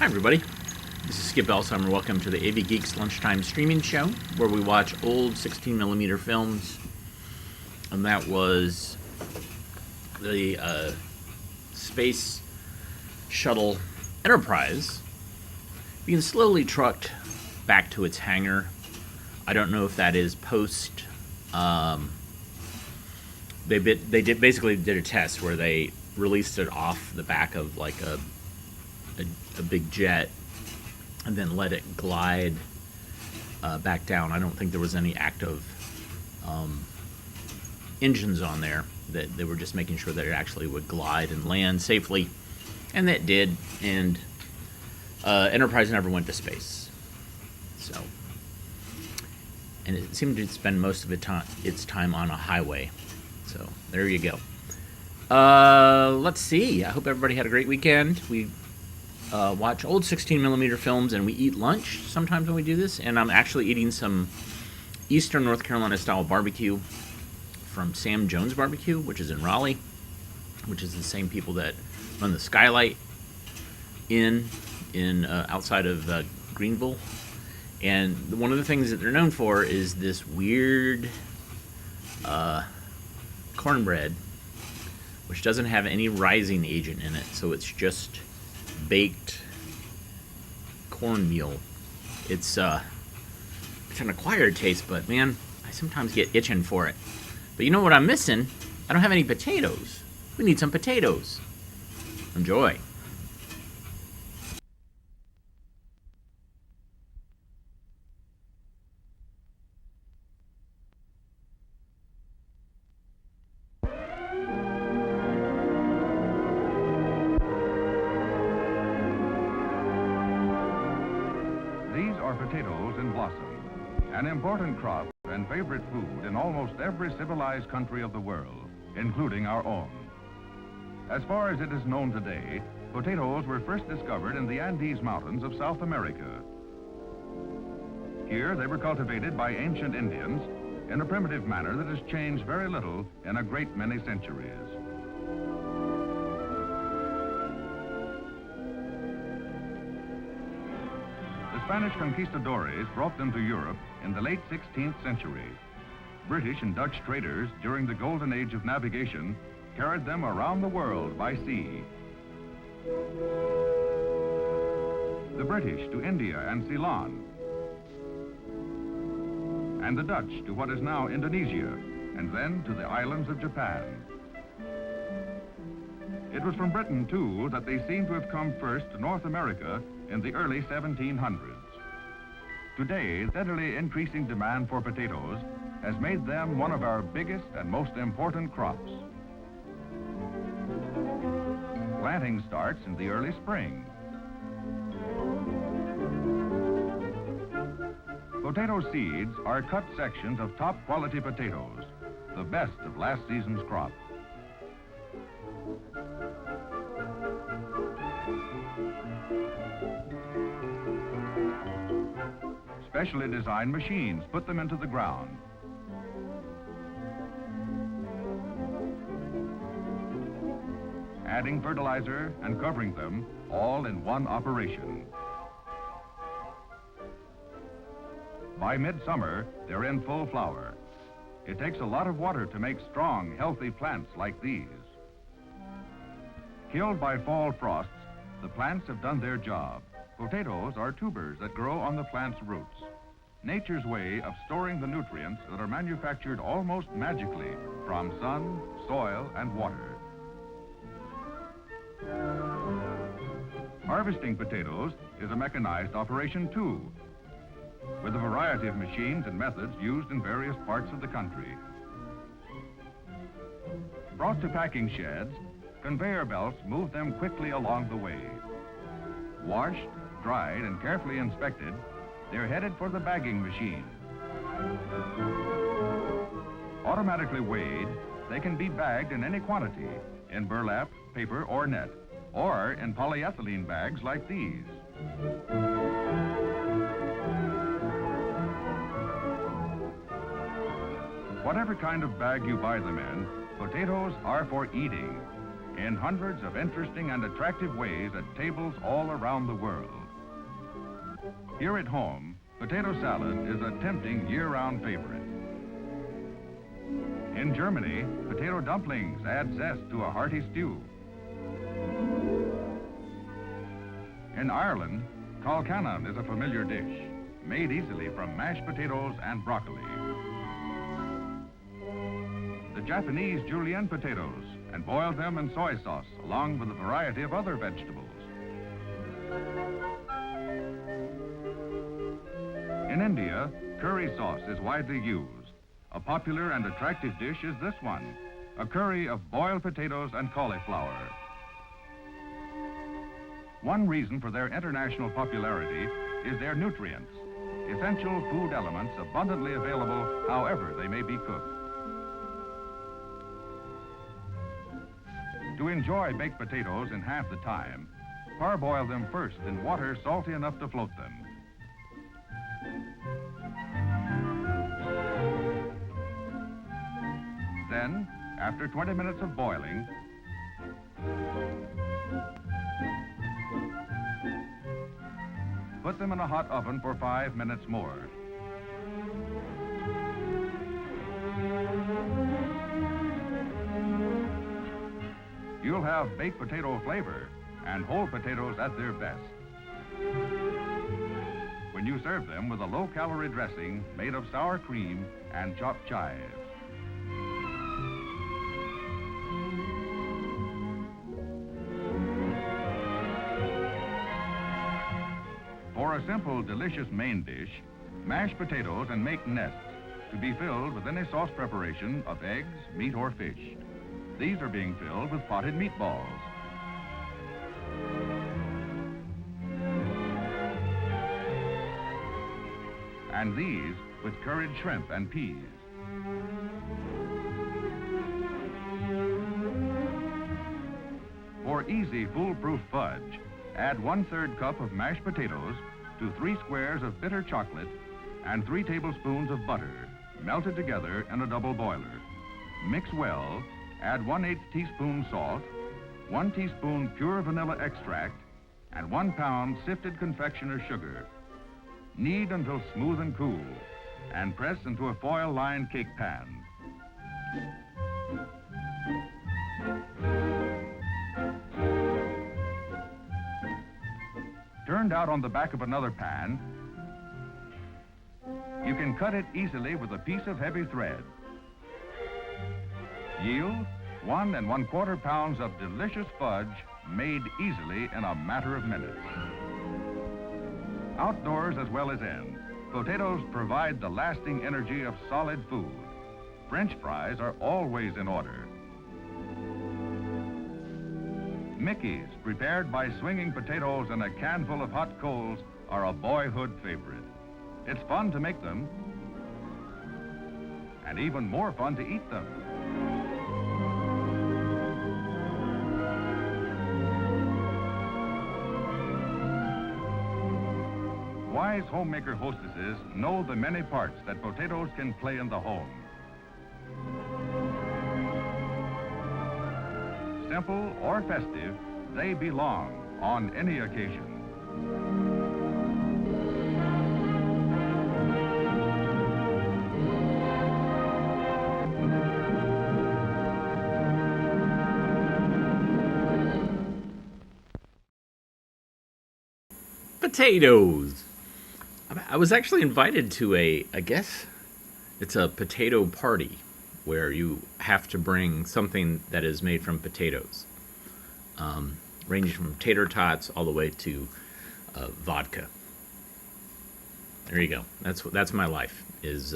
Hi everybody, this is Skip Elsheimer. Welcome to the AV Geeks Lunchtime Streaming Show, where we watch old 16mm films. And that was the Space Shuttle Enterprise being slowly trucked back to its hangar. I don't know if that is post. They basically did a test where they released it off the back of like a big jet and then let it glide back down. I don't think there was any active engines on there. That they were just making sure that it actually would glide and land safely, and that did. And Enterprise never went to space. So, and it seemed to spend most of its time on a highway. So there you go. Let's see. I hope everybody had a great weekend. We watch old 16mm films and we eat lunch sometimes when we do this. And I'm actually eating some Eastern North Carolina style barbecue from Sam Jones Barbecue, which is in Raleigh, which is the same people that run the Skylight in outside of Greenville. And one of the things that they're known for is this weird cornbread, which doesn't have any rising agent in it, so it's just baked cornmeal. It's an acquired taste, but man, I sometimes get itching for it. But you know what I'm missing? I don't have any potatoes. We need some potatoes. Enjoy. These are potatoes in blossom, an important crop and favorite food in almost every civilized country of the world, including our own. As far as it is known today, potatoes were first discovered in the Andes Mountains of South America. Here they were cultivated by ancient Indians in a primitive manner that has changed very little in a great many centuries. The Spanish conquistadores brought them to Europe in the late 16th century. British and Dutch traders during the golden age of navigation carried them around the world by sea. The British to India and Ceylon, and the Dutch to what is now Indonesia, and then to the islands of Japan. It was from Britain, too, that they seem to have come first to North America in the early 1700s. Today, steadily increasing demand for potatoes has made them one of our biggest and most important crops. Planting starts in the early spring. Potato seeds are cut sections of top quality potatoes, the best of last season's crop. Specially designed machines put them into the ground. Adding fertilizer and covering them all in one operation. By midsummer, they're in full flower. It takes a lot of water to make strong, healthy plants like these. Killed by fall frosts, the plants have done their job. Potatoes are tubers that grow on the plant's roots. Nature's way of storing the nutrients that are manufactured almost magically from sun, soil, and water. Harvesting potatoes is a mechanized operation too, with a variety of machines and methods used in various parts of the country. Brought to packing sheds, conveyor belts move them quickly along the way. Washed, dried, and carefully inspected, they're headed for the bagging machine. Automatically weighed, they can be bagged in any quantity, in burlap, paper, or net, or in polyethylene bags like these. Whatever kind of bag you buy them in, potatoes are for eating. in hundreds of interesting and attractive ways at tables all around the world. Here at home, potato salad is a tempting year-round favorite. In Germany, potato dumplings add zest to a hearty stew. In Ireland, colcannon is a familiar dish, made easily from mashed potatoes and broccoli. The Japanese julienne potatoes and boil them in soy sauce along with a variety of other vegetables. In India, curry sauce is widely used. A popular and attractive dish is this one, a curry of boiled potatoes and cauliflower. One reason for their international popularity is their nutrients, essential food elements abundantly available however they may be cooked. To enjoy baked potatoes in half the time, parboil them first in water salty enough to float them. Then, after 20 minutes of boiling, put them in a hot oven for 5 minutes more. You'll have baked potato flavor and whole potatoes at their best when you serve them with a low-calorie dressing made of sour cream and chopped chives. For a simple, delicious main dish, mash potatoes and make nests to be filled with any sauce preparation of eggs, meat, or fish. These are being filled with potted meatballs. And these with curried shrimp and peas. For easy, foolproof fudge, add 1/3 cup of mashed potatoes to 3 squares of bitter chocolate and 3 tablespoons of butter, melted together in a double boiler. Mix well, add 1/8 teaspoon salt, 1 teaspoon pure vanilla extract, and 1 pound sifted confectioner's sugar. Knead until smooth and cool, and press into a foil-lined cake pan. Turned out on the back of another pan, you can cut it easily with a piece of heavy thread. Yield 1 1/4 pounds of delicious fudge made easily in a matter of minutes. Outdoors as well as in, potatoes provide the lasting energy of solid food. French fries are always in order. Mickeys, prepared by swinging potatoes in a can full of hot coals, are a boyhood favorite. It's fun to make them, and even more fun to eat them. Wise homemaker hostesses know the many parts that potatoes can play in the home. Simple or festive, they belong on any occasion. Potatoes. I was actually invited to I guess it's a potato party where you have to bring something that is made from potatoes, ranging from tater tots all the way to vodka. There you go. That's my life, is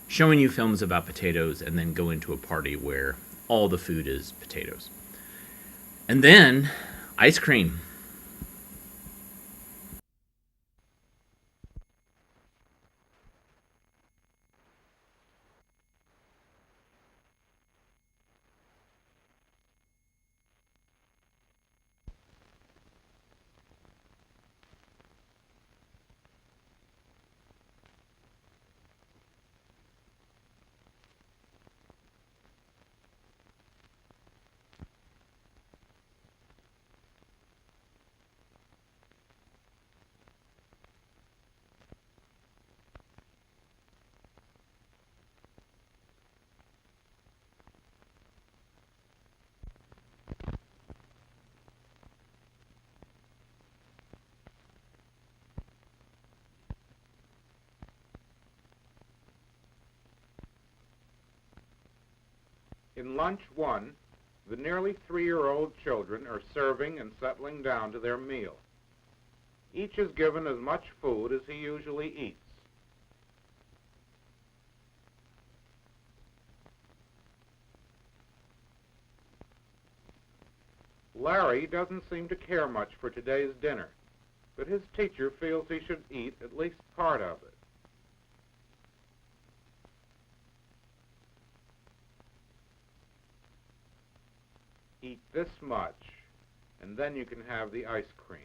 showing you films about potatoes and then go into a party where all the food is potatoes. And then ice cream. In Lunch 1, the nearly 3-year-old children are serving and settling down to their meal. Each is given as much food as he usually eats. Larry doesn't seem to care much for today's dinner, but his teacher feels he should eat at least part of it. Eat this much, and then you can have the ice cream.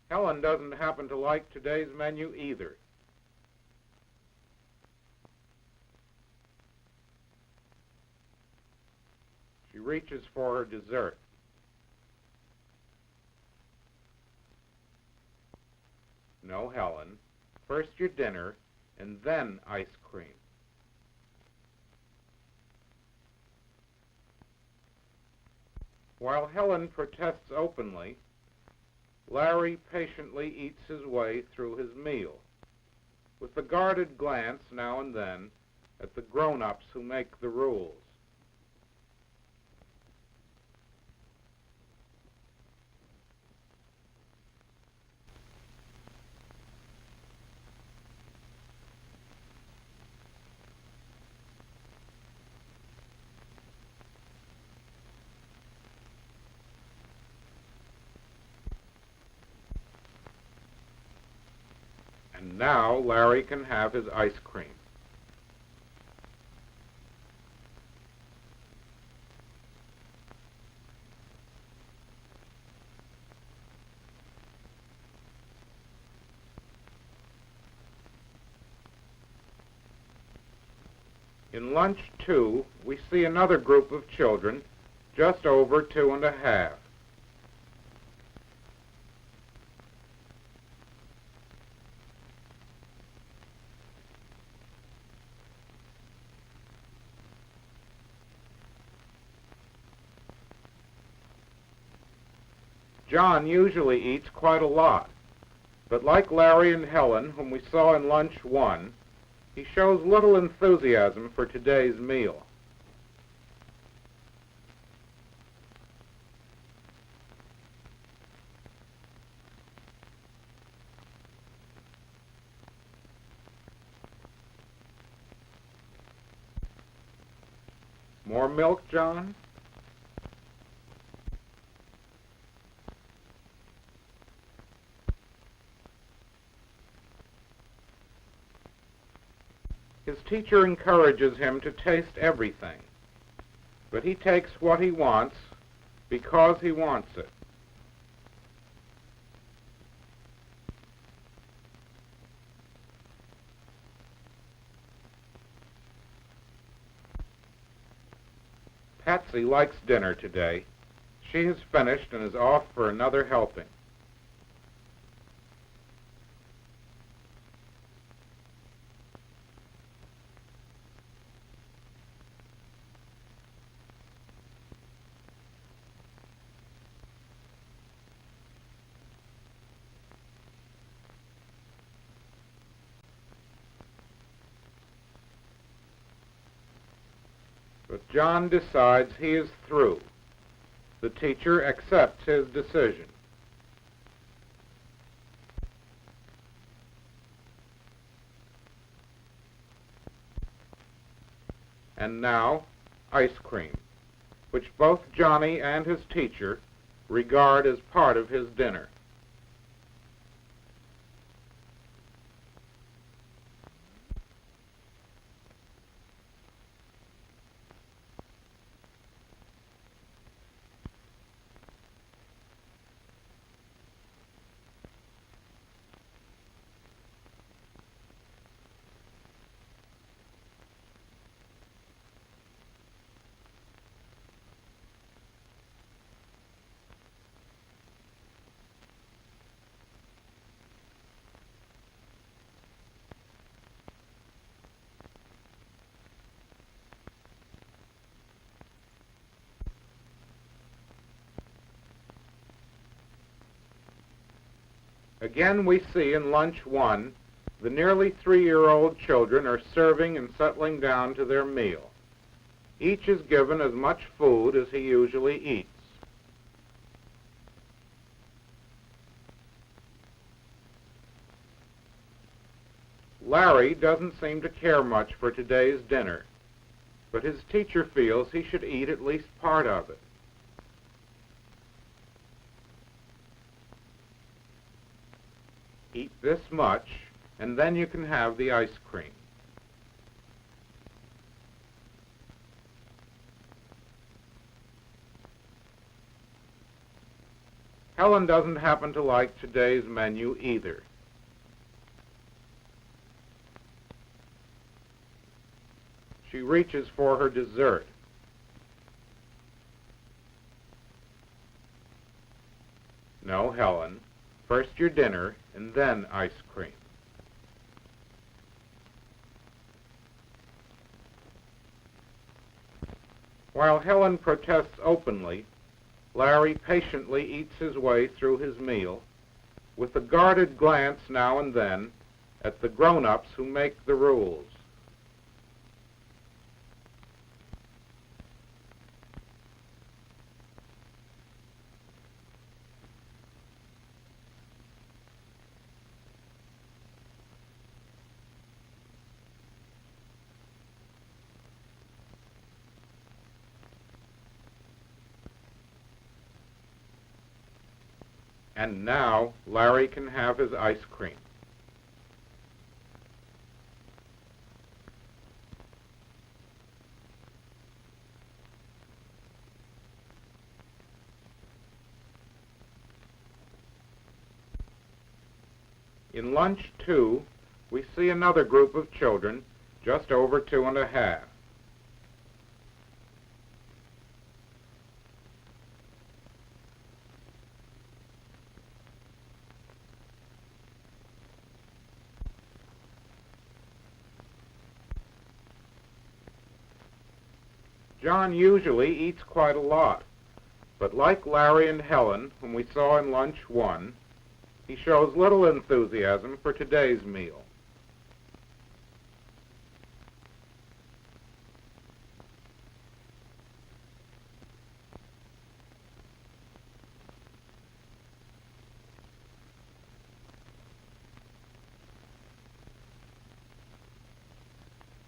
Helen doesn't happen to like today's menu either. She reaches for her dessert. No, Helen. First your dinner, and then ice cream. While Helen protests openly, Larry patiently eats his way through his meal, with a guarded glance now and then at the grown-ups who make the rules. And now Larry can have his ice cream. In Lunch 2, we see another group of children, just over 2½. John usually eats quite a lot, but like Larry and Helen, whom we saw in Lunch 1, he shows little enthusiasm for today's meal. More milk, John? His teacher encourages him to taste everything, but he takes what he wants because he wants it. Patsy likes dinner today. She has finished and is off for another helping. But John decides he is through. The teacher accepts his decision. And now, ice cream, which both Johnny and his teacher regard as part of his dinner. Again, we see in Lunch 1 The nearly 3-year-old children are serving and settling down to their meal. Each is given as much food as he usually eats. Larry doesn't seem to care much for today's dinner, but his teacher feels he should eat at least part of it. Eat this much, and then you can have the ice cream. Helen doesn't happen to like today's menu either. She reaches for her dessert. No, Helen. First your dinner, and then ice cream. While Helen protests openly, Larry patiently eats his way through his meal, with a guarded glance now and then at the grown-ups who make the rules. And now Larry can have his ice cream. In lunch 2, we see another group of children, just over 2½. John usually eats quite a lot, but like Larry and Helen, whom we saw in lunch 1, he shows little enthusiasm for today's meal.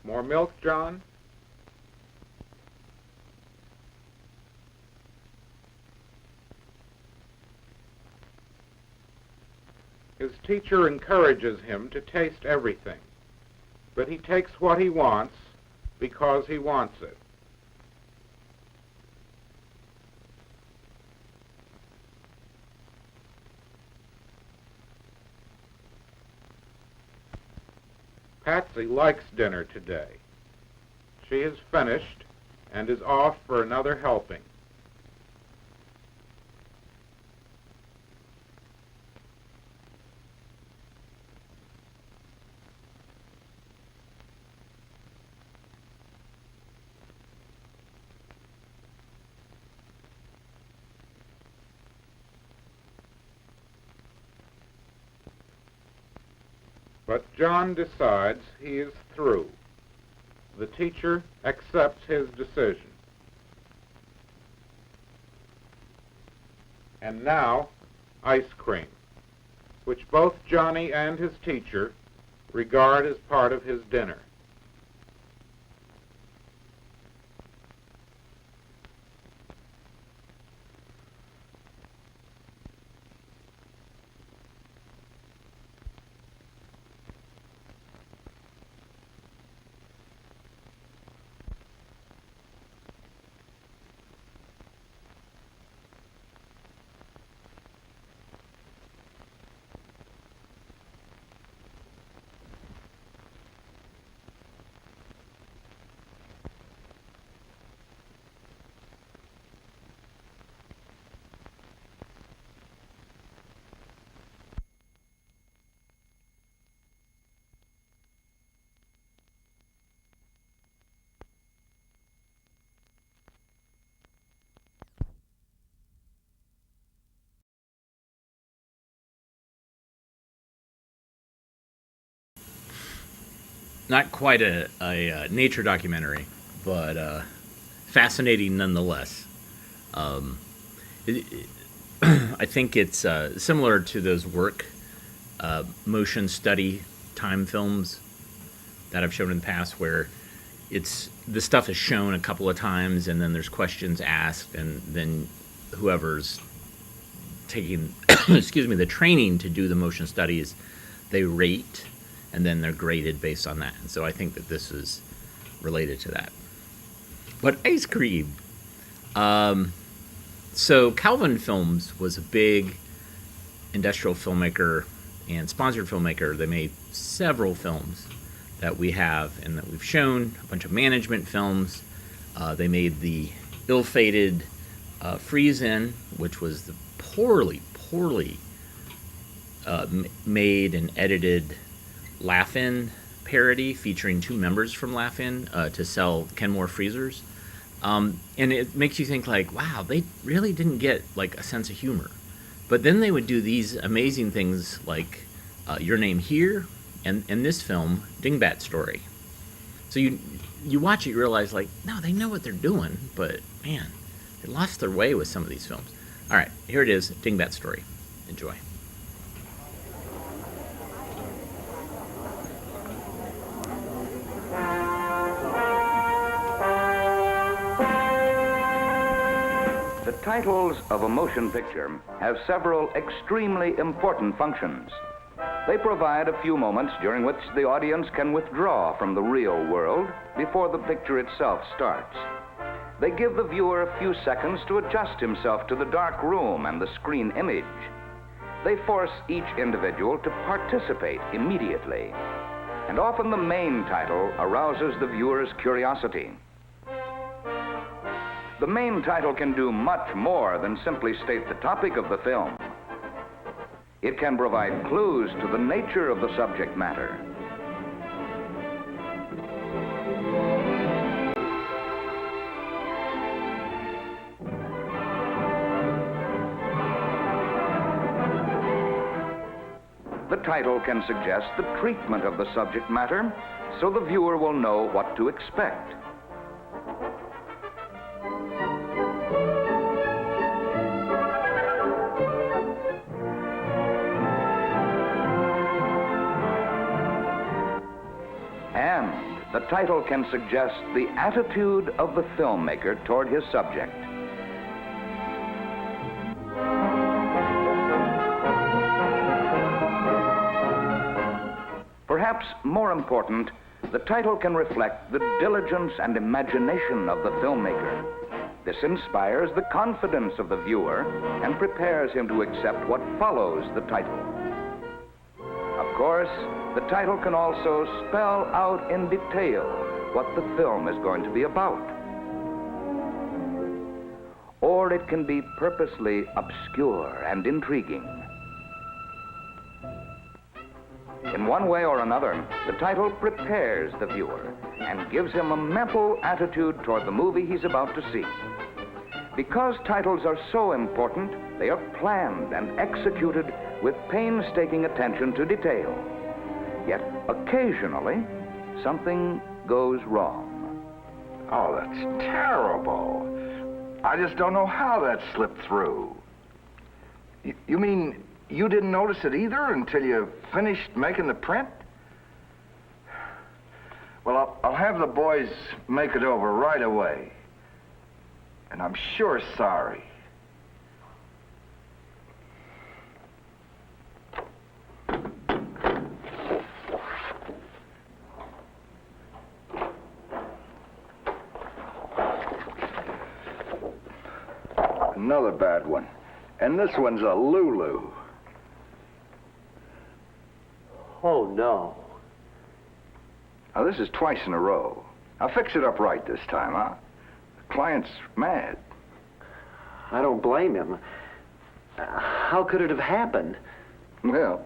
More milk, John? His teacher encourages him to taste everything, but he takes what he wants because he wants it. Patsy likes dinner today. She is finished and is off for another helping. But John decides he is through. The teacher accepts his decision. And now, ice cream, which both Johnny and his teacher regard as part of his dinner. not quite a nature documentary, but fascinating nonetheless. Um, I think it's similar to those work motion study time films that I've shown in the past, where the stuff is shown a couple of times and then there's questions asked, and then whoever's taking excuse me, the training to do the motion studies, they rate, and then they're graded based on that. And so I think that this is related to that. But ice cream. So Calvin Films was a big industrial filmmaker and sponsored filmmaker. They made several films that we have and that we've shown, a bunch of management films. They made the ill-fated Freeze-In, which was the poorly made and edited Laugh-In parody featuring two members from Laugh-In to sell Kenmore freezers. And it makes you think, like, wow, they really didn't get like a sense of humor. But then they would do these amazing things like Your Name Here and this film, Dingbat Story. So you watch it, you realize, like, no, they know what they're doing, but man, they lost their way with some of these films. All right, here it is, Dingbat Story. Enjoy. The titles of a motion picture have several extremely important functions. They provide a few moments during which the audience can withdraw from the real world before the picture itself starts. They give the viewer a few seconds to adjust himself to the dark room and the screen image. They force each individual to participate immediately. And often the main title arouses the viewer's curiosity. The main title can do much more than simply state the topic of the film. It can provide clues to the nature of the subject matter. The title can suggest the treatment of the subject matter, so the viewer will know what to expect. And the title can suggest the attitude of the filmmaker toward his subject. Perhaps more important, the title can reflect the diligence and imagination of the filmmaker. This inspires the confidence of the viewer and prepares him to accept what follows the title. Of course, the title can also spell out in detail what the film is going to be about. Or it can be purposely obscure and intriguing. In one way or another, the title prepares the viewer and gives him a mental attitude toward the movie he's about to see. Because titles are so important, they are planned and executed with painstaking attention to detail. Yet occasionally, something goes wrong. Oh, that's terrible. I just don't know how that slipped through. You mean you didn't notice it either until you finished making the print? Well, I'll have the boys make it over right away. And I'm sure sorry. Another bad one. And this one's a Lulu. Oh, no. Now, this is twice in a row. I'll fix it up right this time, huh? The client's mad. I don't blame him. How could it have happened? Well,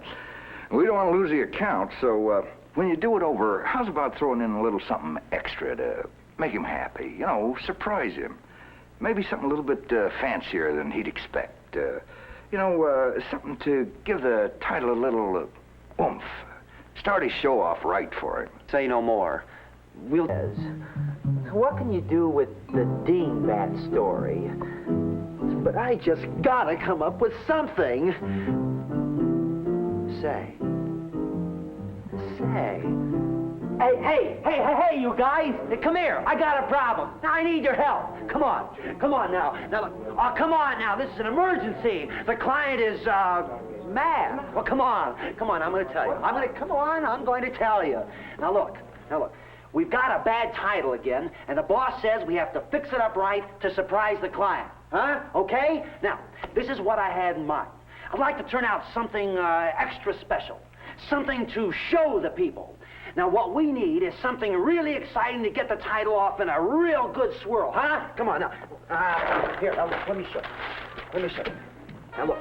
we don't want to lose the account, so when you do it over, how's about throwing in a little something extra to make him happy? You know, surprise him. Maybe something a little bit fancier than he'd expect. Something to give the title a little oomph. start his show off right for him. Say no more. We'll... What can you do with the Dingbat story? But I just gotta come up with something. Say. Hey, you guys! Come here. I got a problem. I need your help. Come on now. Oh, come on now. This is an emergency. The client is, mad. Well, come on. I'm going to tell you. I'm going to tell you. Now look. We've got a bad title again, and the boss says we have to fix it up right to surprise the client. Huh? Okay? Now, this is what I had in mind. I'd like to turn out something extra special. Something to show the people. Now, what we need is something really exciting to get the title off in a real good swirl, huh? Come on, now. Here, now, let me show you. Now, look,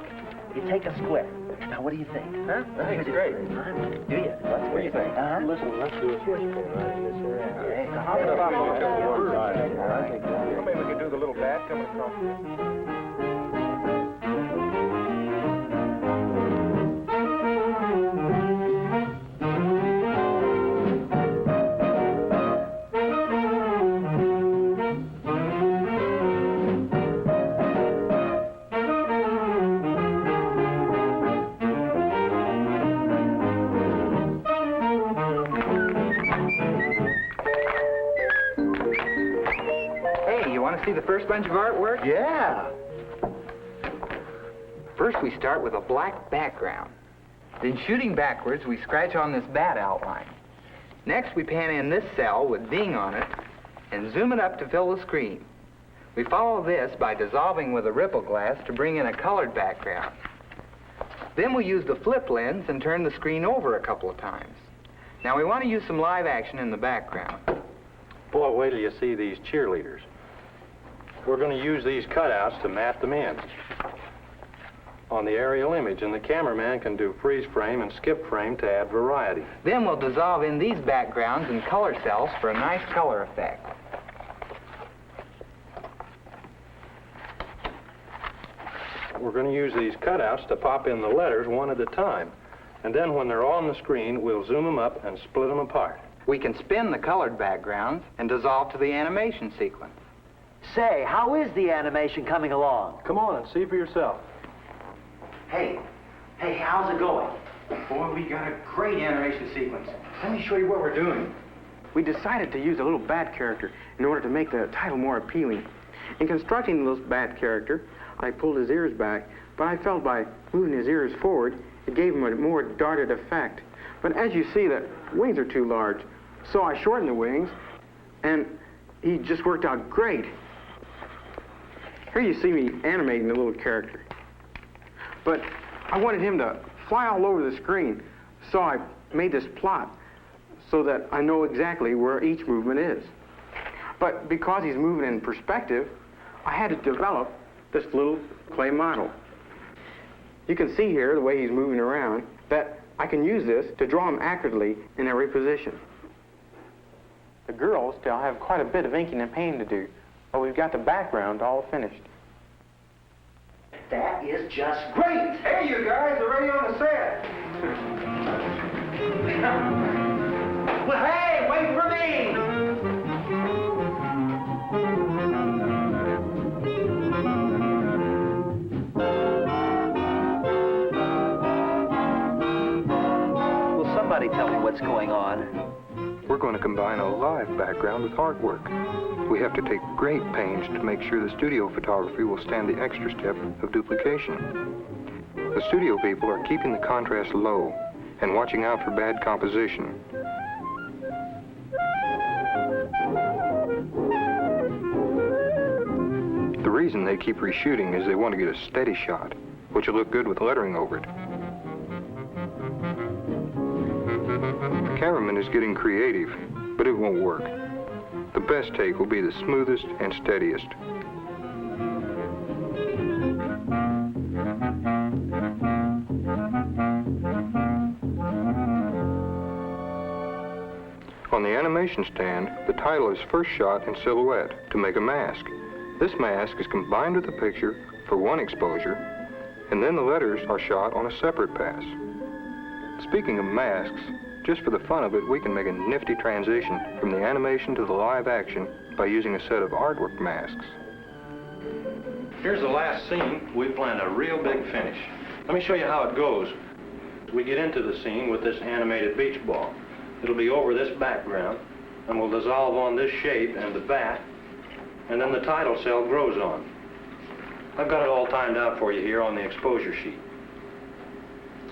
you take a square. Now, what do you think? Huh? I think it's great. Do you? What do you think? Listen, let's do a switch pin right in this area. How about maybe we could do the little bat coming across here. See the first bunch of artwork? Yeah. First, we start with a black background. Then, shooting backwards, we scratch on this bat outline. Next, we pan in this cell with Ding on it and zoom it up to fill the screen. We follow this by dissolving with a ripple glass to bring in a colored background. Then we use the flip lens and turn the screen over a couple of times. Now, we want to use some live action in the background. Boy, wait till you see these cheerleaders. We're going to use these cutouts to map them in on the aerial image, and the cameraman can do freeze frame and skip frame to add variety. Then we'll dissolve in these backgrounds in color cells for a nice color effect. We're going to use these cutouts to pop in the letters one at a time, and then when they're on the screen, we'll zoom them up and split them apart. We can spin the colored backgrounds and dissolve to the animation sequence. Say, how is the animation coming along? Come on and see for yourself. Hey, how's it going? Boy, we got a great animation sequence. Let me show you what we're doing. We decided to use a little bat character in order to make the title more appealing. In constructing this bat character, I pulled his ears back, but I felt by moving his ears forward, it gave him a more darted effect. But as you see, the wings are too large, so I shortened the wings, and he just worked out great. Here you see me animating the little character. But I wanted him to fly all over the screen, so I made this plot so that I know exactly where each movement is. But because he's moving in perspective, I had to develop this little clay model. You can see here the way he's moving around that I can use this to draw him accurately in every position. The girls still have quite a bit of inking and painting to do, but we've got the background all finished. That is just great! Hey, you guys, are ready on the set. Well, hey, wait for me! Will somebody tell me what's going on? We're going to combine a live background with artwork. We have to take great pains to make sure the studio photography will stand the extra step of duplication. The studio people are keeping the contrast low and watching out for bad composition. The reason they keep reshooting is they want to get a steady shot, which will look good with lettering over it. The cameraman is getting creative, but it won't work. The best take will be the smoothest and steadiest. On the animation stand, the title is first shot in silhouette to make a mask. This mask is combined with the picture for one exposure, and then the letters are shot on a separate pass. Speaking of masks, just for the fun of it, we can make a nifty transition from the animation to the live action by using a set of artwork masks. Here's the last scene. We planned a real big finish. Let me show you how it goes. We get into the scene with this animated beach ball. It'll be over this background, and we'll dissolve on this shape and the bat, and then the title cell grows on. I've got it all timed out for you here on the exposure sheet.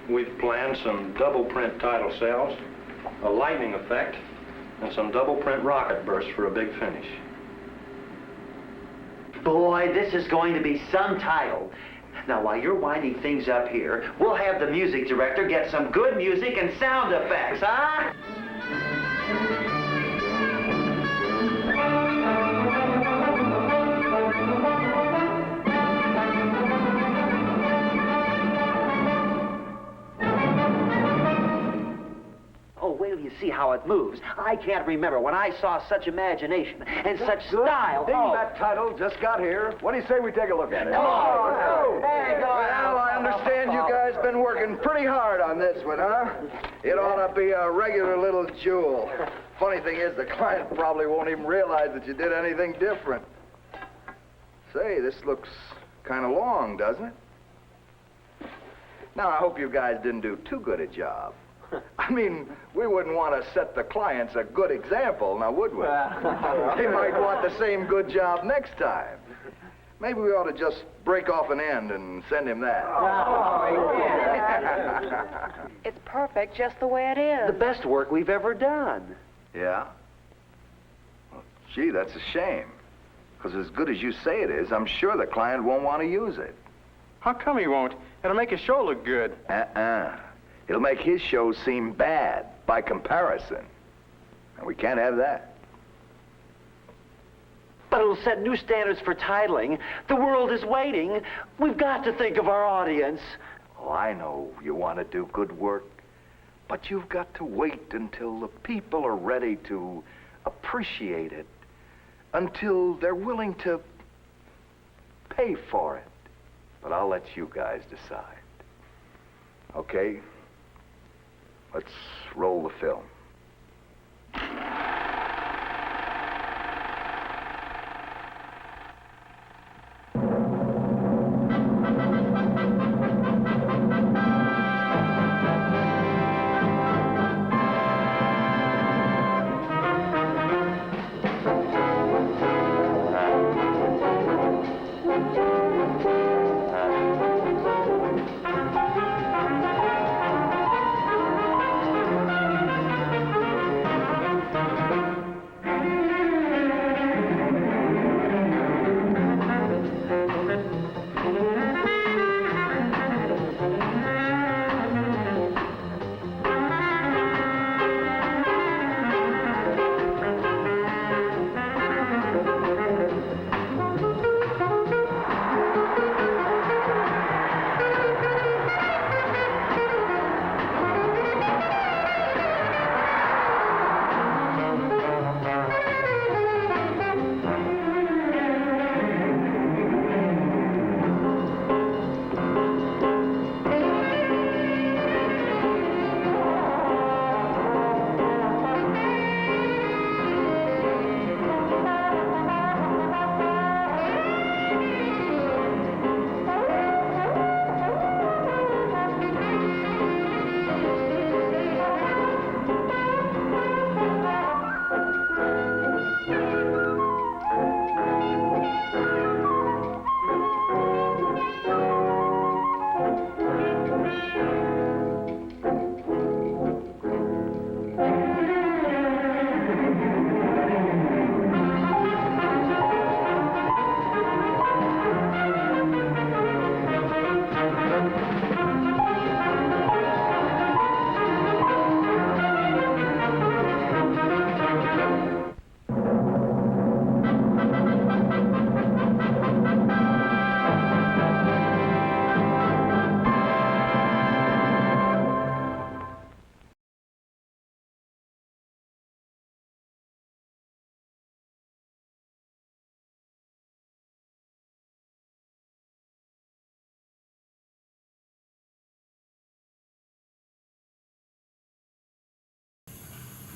We've planned some double print title cells, a lightning effect, and some double print rocket bursts for a big finish. Boy, this is going to be some title. Now, while you're winding things up here, we'll have the music director get some good music and sound effects, huh? Oh, wait till you see how it moves. I can't remember when I saw such imagination and such style. Dingbat title just got here. What do you say we take a look at it? Come on. Hey, go on. Well, I understand you guys been working pretty hard on this one, huh? It ought to be a regular little jewel. Funny thing is, the client probably won't even realize that you did anything different. Say, this looks kind of long, doesn't it? Now, I hope you guys didn't do too good a job. I mean, we wouldn't want to set the clients a good example, now would we? They might want the same good job next time. Maybe we ought to just break off an end and send him that. It's perfect just the way it is. The best work we've ever done. Yeah? Well, gee, that's a shame. Because as good as you say it is, I'm sure the client won't want to use it. How come he won't? It'll make his show look good. It'll make his show seem bad by comparison. And we can't have that. But it'll set new standards for titling. The world is waiting. We've got to think of our audience. Oh, I know you want to do good work, but you've got to wait until the people are ready to appreciate it, until they're willing to pay for it. But I'll let you guys decide. Okay? Let's roll the film.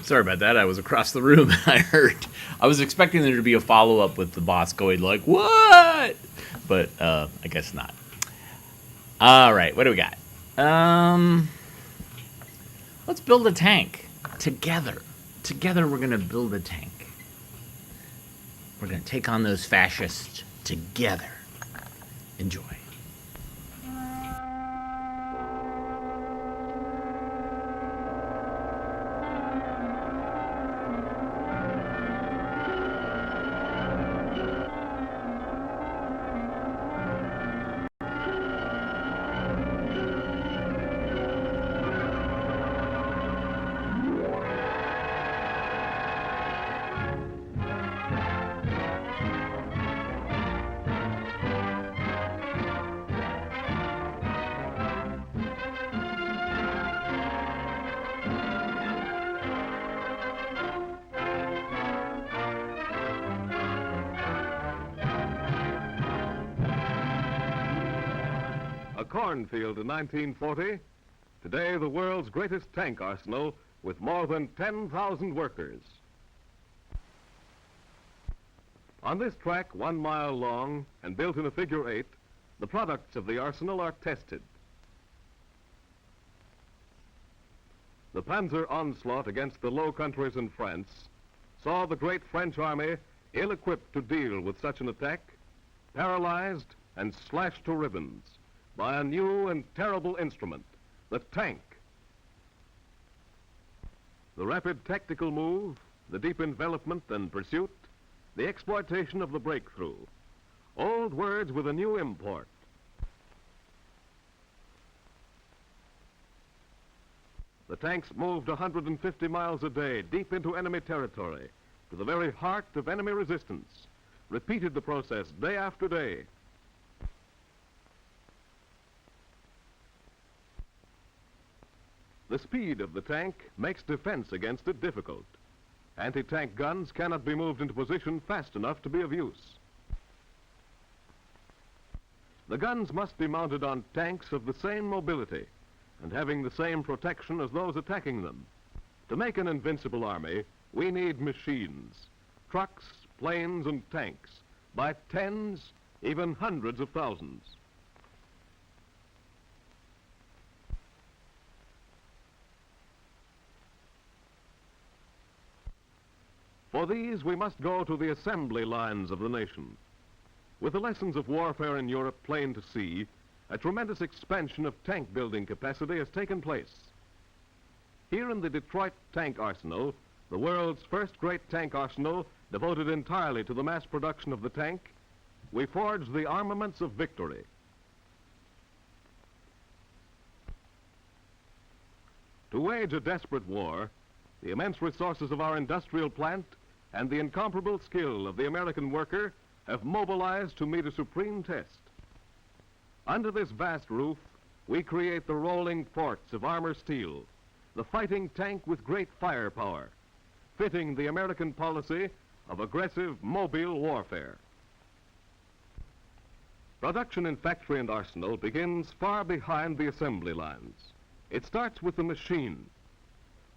Sorry about that. I was across the room and I heard. I was expecting there to be a follow-up with the boss going like, "What?" But I guess not. All right, what do we got? Let's build a tank together. Together we're going to build a tank. We're going to take on those fascists together. Enjoy. A cornfield in 1940. Today, the world's greatest tank arsenal with more than 10,000 workers. On this track, 1 mile long and built in a figure 8, the products of the arsenal are tested. The Panzer onslaught against the Low Countries and France saw the great French army ill-equipped to deal with such an attack, paralyzed and slashed to ribbons by a new and terrible instrument, the tank. The rapid tactical move, the deep envelopment and pursuit, the exploitation of the breakthrough. Old words with a new import. The tanks moved 150 miles a day deep into enemy territory, to the very heart of enemy resistance, repeated the process day after day. The speed of the tank makes defense against it difficult. Anti-tank guns cannot be moved into position fast enough to be of use. The guns must be mounted on tanks of the same mobility and having the same protection as those attacking them. To make an invincible army, we need machines, trucks, planes, and tanks by tens, even hundreds of thousands. For these, we must go to the assembly lines of the nation. With the lessons of warfare in Europe plain to see, a tremendous expansion of tank building capacity has taken place. Here in the Detroit Tank Arsenal, the world's first great tank arsenal devoted entirely to the mass production of the tank, we forge the armaments of victory. To wage a desperate war, the immense resources of our industrial plant and the incomparable skill of the American worker have mobilized to meet a supreme test. Under this vast roof, we create the rolling forts of armor steel, the fighting tank with great firepower, fitting the American policy of aggressive mobile warfare. Production in factory and arsenal begins far behind the assembly lines. It starts with the machine.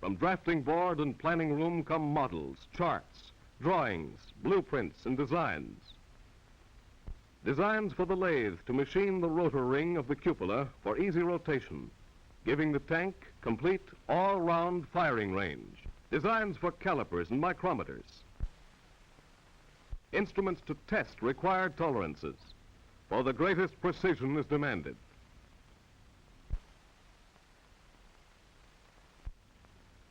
From drafting board and planning room come models, charts, drawings, blueprints, and designs. Designs for the lathe to machine the rotor ring of the cupola for easy rotation, giving the tank complete all-round firing range. Designs for calipers and micrometers. Instruments to test required tolerances, for the greatest precision is demanded.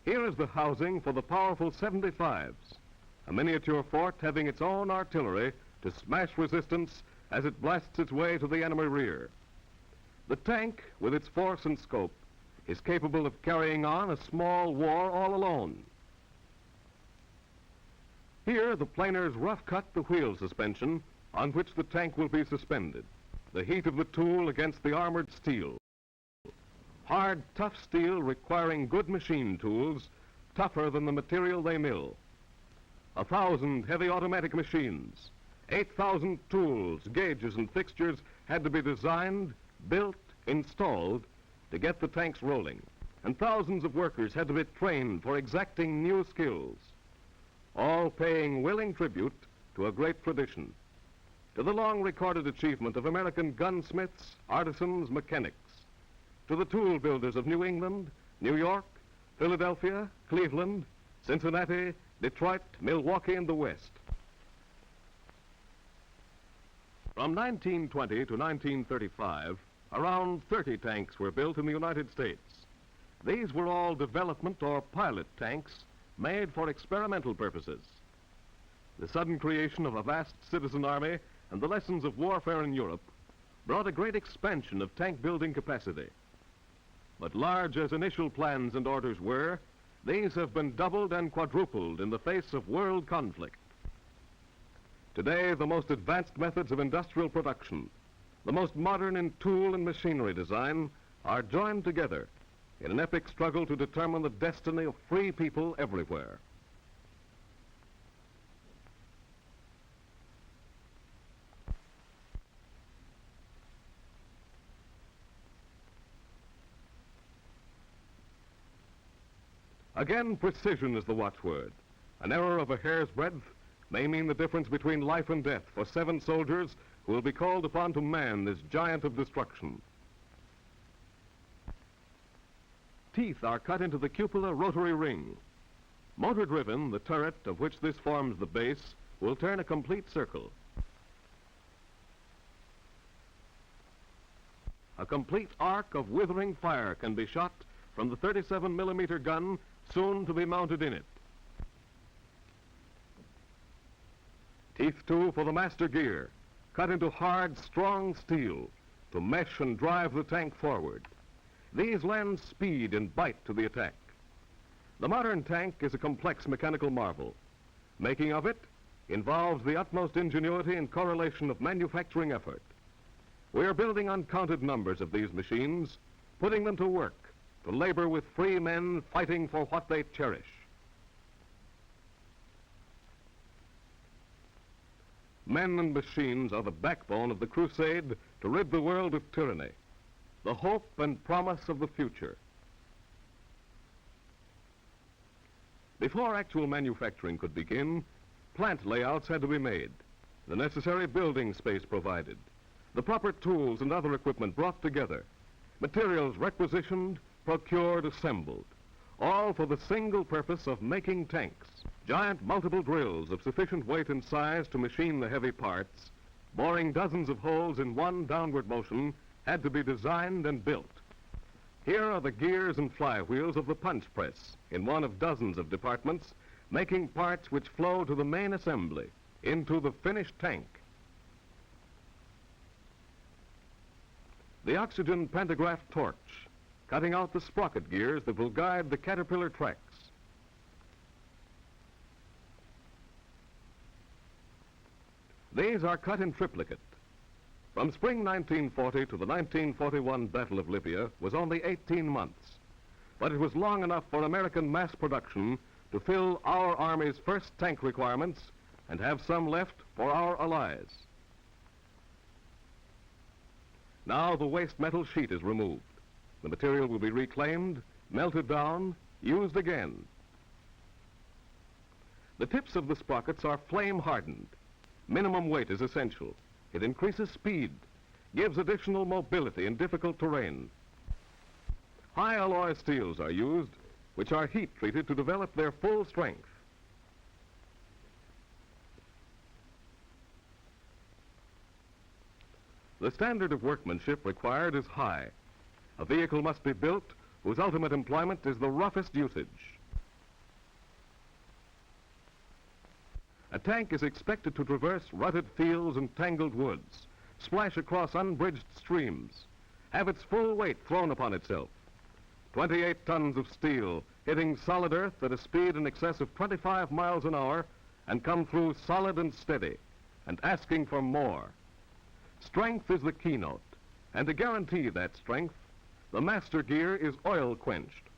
Here is the housing for the powerful 75s, a miniature fort having its own artillery to smash resistance as it blasts its way to the enemy rear. The tank, with its force and scope, is capable of carrying on a small war all alone. Here, the planers rough-cut the wheel suspension on which the tank will be suspended, the heat of the tool against the armored steel. Hard, tough steel requiring good machine tools, tougher than the material they mill. 1,000 heavy automatic machines, 8,000 tools, gauges, and fixtures had to be designed, built, installed to get the tanks rolling. and thousands of workers had to be trained for exacting new skills, all paying willing tribute to a great tradition, to the long-recorded achievement of American gunsmiths, artisans, mechanics, to the tool builders of New England, New York, Philadelphia, Cleveland, Cincinnati, Detroit, Milwaukee, and the West. From 1920 to 1935, around 30 tanks were built in the United States. These were all development or pilot tanks made for experimental purposes. The sudden creation of a vast citizen army and the lessons of warfare in Europe brought a great expansion of tank building capacity. But large as initial plans and orders were, these have been doubled and quadrupled in the face of world conflict. Today, the most advanced methods of industrial production, the most modern in tool and machinery design, are joined together in an epic struggle to determine the destiny of free people everywhere. Again, precision is the watchword. An error of a hair's breadth may mean the difference between life and death for 7 soldiers who will be called upon to man this giant of destruction. Teeth are cut into the cupola rotary ring. Motor-driven, the turret, of which this forms the base, will turn a complete circle. A complete arc of withering fire can be shot from the 37-millimeter gun soon to be mounted in it. Teeth, too, for the master gear, cut into hard, strong steel to mesh and drive the tank forward. These lend speed and bite to the attack. The modern tank is a complex mechanical marvel. Making of it involves the utmost ingenuity and correlation of manufacturing effort. We are building uncounted numbers of these machines, putting them to work, to labor with free men fighting for what they cherish. Men and machines are the backbone of the crusade to rid the world of tyranny, the hope and promise of the future. Before actual manufacturing could begin, plant layouts had to be made, the necessary building space provided, the proper tools and other equipment brought together, materials requisitioned, procured, assembled, all for the single purpose of making tanks. Giant multiple drills of sufficient weight and size to machine the heavy parts, boring dozens of holes in one downward motion, had to be designed and built. Here are the gears and flywheels of the punch press in one of dozens of departments, making parts which flow to the main assembly, into the finished tank. The oxygen pantograph torch, cutting out the sprocket gears that will guide the caterpillar tracks. These are cut in triplicate. From spring 1940 to the 1941 Battle of Libya was only 18 months, but it was long enough for American mass production to fill our Army's first tank requirements and have some left for our allies. Now the waste metal sheet is removed. The material will be reclaimed, melted down, used again. The tips of the sprockets are flame hardened. Minimum weight is essential. It increases speed, gives additional mobility in difficult terrain. High alloy steels are used, which are heat treated to develop their full strength. The standard of workmanship required is high. A vehicle must be built whose ultimate employment is the roughest usage. A tank is expected to traverse rutted fields and tangled woods, splash across unbridged streams, have its full weight thrown upon itself. 28 tons of steel hitting solid earth at a speed in excess of 25 miles an hour and come through solid and steady and asking for more. Strength is the keynote, and to guarantee that strength, the master gear is oil quenched.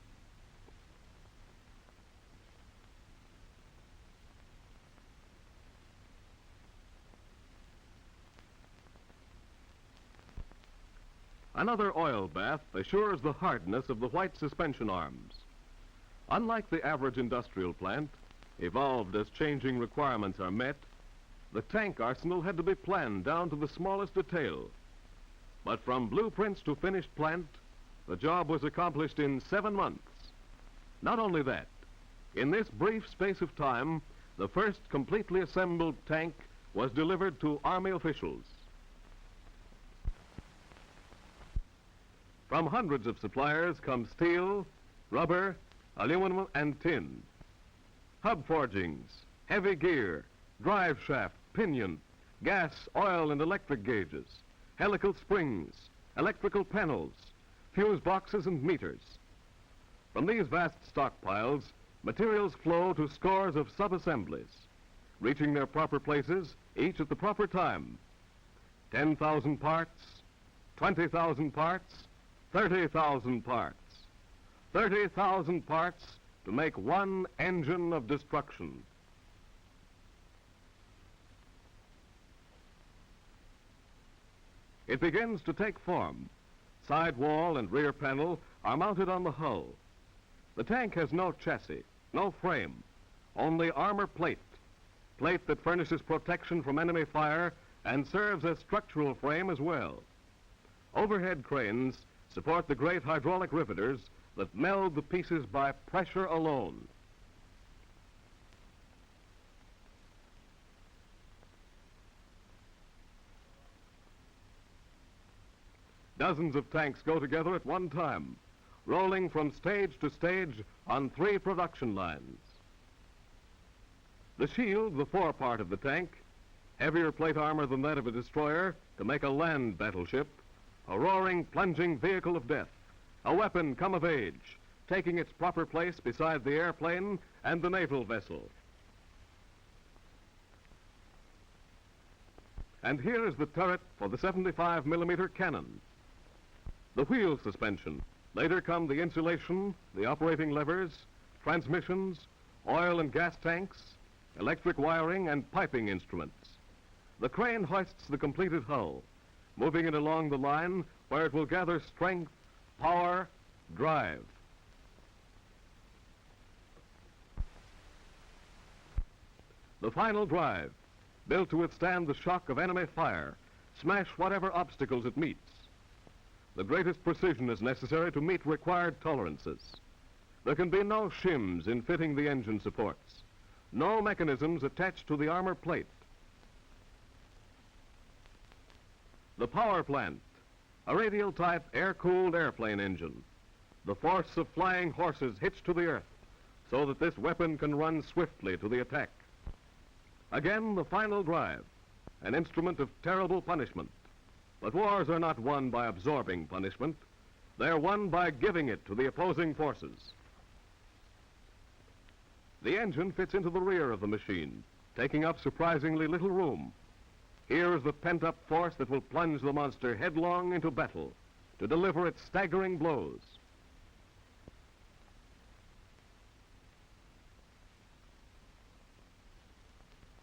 Another oil bath assures the hardness of the white suspension arms. Unlike the average industrial plant, evolved as changing requirements are met, the tank arsenal had to be planned down to the smallest detail. But from blueprints to finished plant, the job was accomplished in 7 months. Not only that, in this brief space of time, the first completely assembled tank was delivered to Army officials. From hundreds of suppliers come steel, rubber, aluminum, and tin. Hub forgings, heavy gear, drive shaft, pinion, gas, oil, and electric gauges, helical springs, electrical panels, fuse boxes, and meters. From these vast stockpiles, materials flow to scores of sub-assemblies, reaching their proper places, each at the proper time. 10,000 parts, 20,000 parts, 30,000 parts. 30,000 parts to make one engine of destruction. It begins to take form. Side wall and rear panel are mounted on the hull. The tank has no chassis, no frame, only armor plate. Plate that furnishes protection from enemy fire and serves as structural frame as well. Overhead cranes support the great hydraulic riveters that meld the pieces by pressure alone. Dozens of tanks go together at one time, rolling from stage to stage on 3 production lines. The shield, the forepart of the tank, heavier plate armor than that of a destroyer to make a land battleship, a roaring, plunging vehicle of death, a weapon come of age, taking its proper place beside the airplane and the naval vessel. And here is the turret for the 75mm cannon. The wheel suspension. Later come the insulation, the operating levers, transmissions, oil and gas tanks, electric wiring, and piping instruments. The crane hoists the completed hull, moving it along the line where it will gather strength, power, drive. The final drive, built to withstand the shock of enemy fire, smash whatever obstacles it meets. The greatest precision is necessary to meet required tolerances. There can be no shims in fitting the engine supports, no mechanisms attached to the armor plate. The power plant, a radial-type air-cooled airplane engine, the force of flying horses hitched to the earth so that this weapon can run swiftly to the attack. Again, the final drive, an instrument of terrible punishment. But wars are not won by absorbing punishment. They're won by giving it to the opposing forces. The engine fits into the rear of the machine, taking up surprisingly little room. Here is the pent-up force that will plunge the monster headlong into battle to deliver its staggering blows.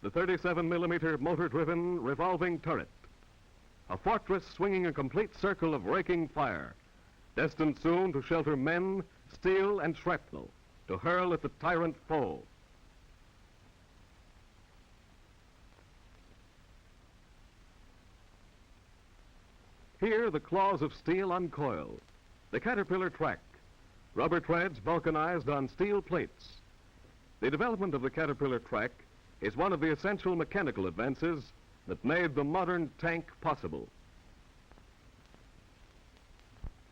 The 37mm motor-driven revolving turret, a fortress swinging a complete circle of raking fire, destined soon to shelter men, steel, and shrapnel, to hurl at the tyrant foe. Here, the claws of steel uncoil, the caterpillar track, rubber treads vulcanized on steel plates. The development of the caterpillar track is one of the essential mechanical advances that made the modern tank possible.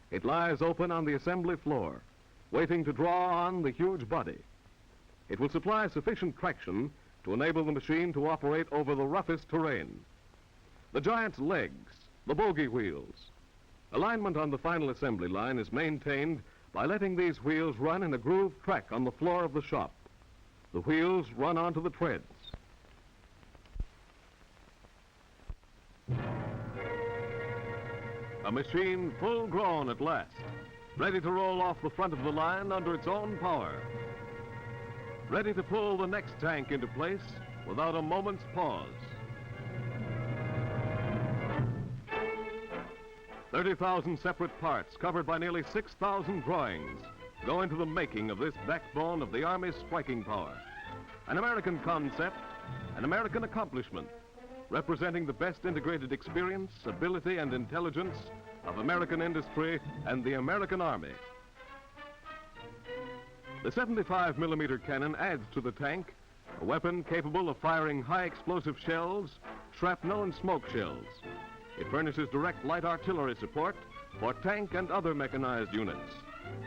It lies open on the assembly floor, waiting to draw on the huge body. It will supply sufficient traction to enable the machine to operate over the roughest terrain. The giant's legs, the bogie wheels. Alignment on the final assembly line is maintained by letting these wheels run in a grooved track on the floor of the shop. The wheels run onto the treads. A machine full grown at last, ready to roll off the front of the line under its own power. Ready to pull the next tank into place without a moment's pause. 30,000 separate parts covered by nearly 6,000 drawings go into the making of this backbone of the Army's striking power. An American concept, an American accomplishment, representing the best integrated experience, ability, and intelligence of American industry and the American Army. The 75-millimeter cannon adds to the tank a weapon capable of firing high explosive shells, shrapnel, and smoke shells. It furnishes direct light artillery support for tank and other mechanized units,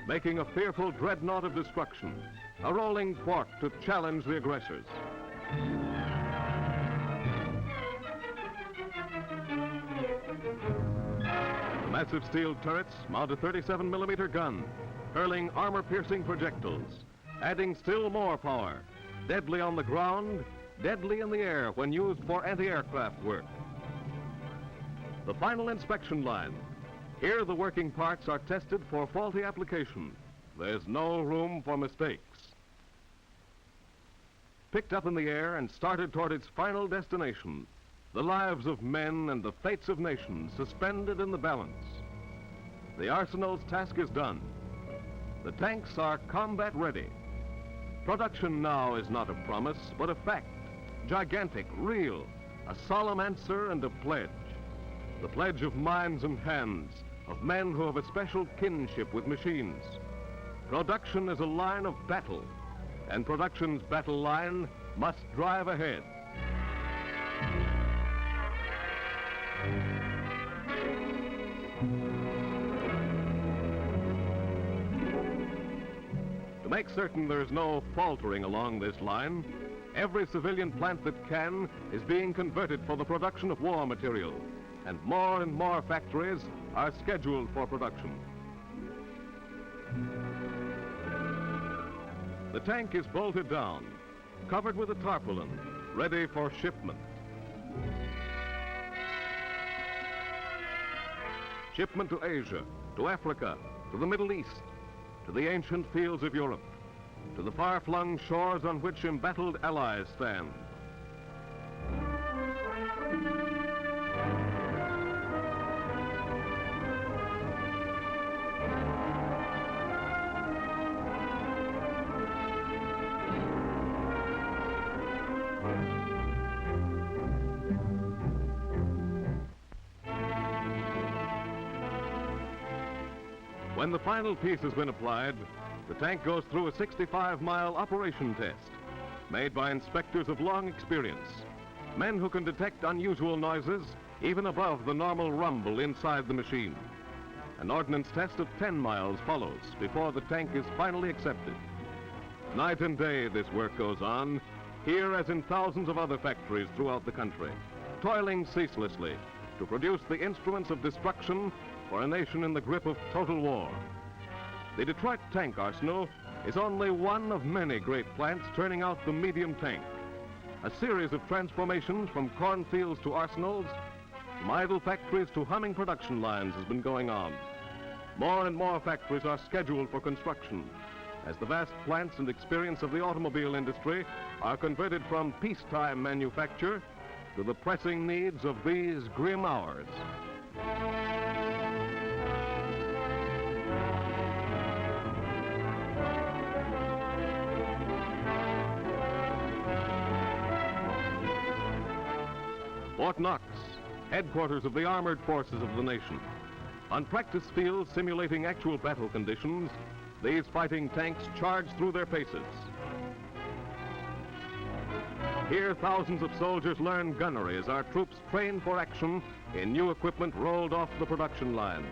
making a fearful dreadnought of destruction, a rolling fort to challenge the aggressors. The massive steel turrets mount a 37-millimeter gun, hurling armor-piercing projectiles, adding still more power, deadly on the ground, deadly in the air when used for anti-aircraft work. The final inspection line. Here the working parts are tested for faulty application. There's no room for mistakes. Picked up in the air and started toward its final destination, the lives of men and the fates of nations suspended in the balance. The arsenal's task is done. The tanks are combat ready. Production now is not a promise, but a fact, gigantic, real, a solemn answer and a pledge. The pledge of minds and hands, of men who have a special kinship with machines. Production is a line of battle, and production's battle line must drive ahead. To make certain there's no faltering along this line, every civilian plant that can is being converted for the production of war material, and more factories are scheduled for production. The tank is bolted down, covered with a tarpaulin, ready for shipment. Shipment to Asia, to Africa, to the Middle East, to the ancient fields of Europe, to the far-flung shores on which embattled allies stand. When the final piece has been applied, the tank goes through a 65-mile operation test, made by inspectors of long experience, men who can detect unusual noises even above the normal rumble inside the machine. An ordnance test of 10 miles follows before the tank is finally accepted. Night and day this work goes on, here as in thousands of other factories throughout the country, toiling ceaselessly to produce the instruments of destruction for a nation in the grip of total war. The Detroit Tank Arsenal is only one of many great plants turning out the medium tank. A series of transformations from cornfields to arsenals, from idle factories to humming production lines has been going on. More and more factories are scheduled for construction as the vast plants and experience of the automobile industry are converted from peacetime manufacture to the pressing needs of these grim hours. Fort Knox, headquarters of the armored forces of the nation. On practice fields simulating actual battle conditions, these fighting tanks charge through their paces. Here, thousands of soldiers learn gunnery as our troops train for action in new equipment rolled off the production line.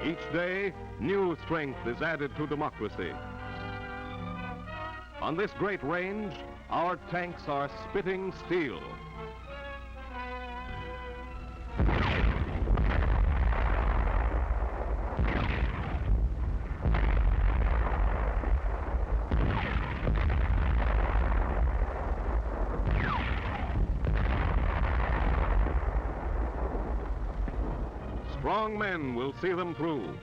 Each day, new strength is added to democracy. On this great range, our tanks are spitting steel. Strong men will see them through,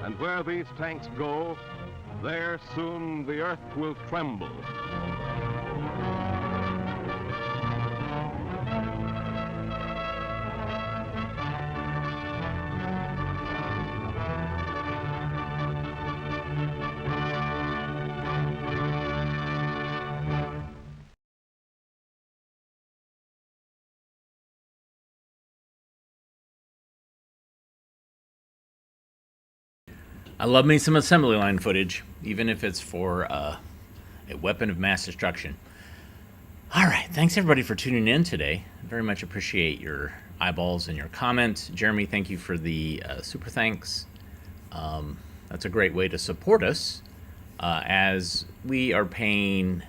and where these tanks go, there soon the earth will tremble. I love me some assembly line footage, even if it's for a weapon of mass destruction. All right, thanks everybody for tuning in today. Very much appreciate your eyeballs and your comments. Jeremy, thank you for the super thanks. That's a great way to support us, as we are paying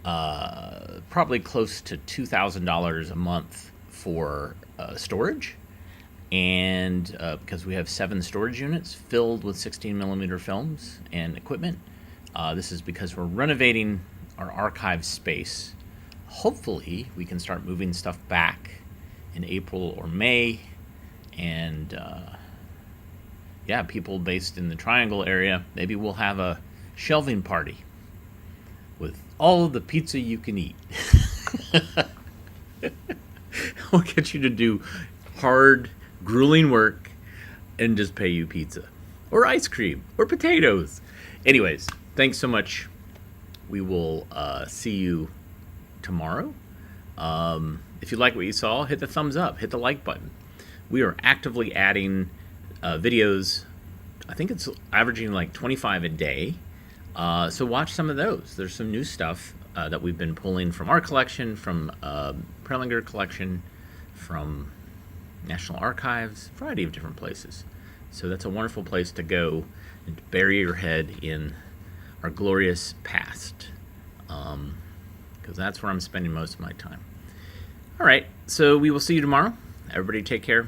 probably close to $2,000 a month for storage. And because we have 7 storage units filled with 16mm films and equipment. This is because we're renovating our archive space. Hopefully we can start moving stuff back in April or May. And yeah, people based in the Triangle area, maybe we'll have a shelving party with all of the pizza you can eat. We'll get you to do hard, grueling work and just pay you pizza or ice cream or potatoes. Anyways, thanks so much. We will see you tomorrow. If you like what you saw, hit the thumbs up, hit the like button. We are actively adding videos. I think it's averaging like 25 a day. So watch some of those. There's some new stuff that we've been pulling from our collection, from Prelinger collection, from National Archives, a variety of different places. So that's a wonderful place to go and bury your head in our glorious past, because that's where I'm spending most of my time. All right, so we will see you tomorrow. Everybody take care.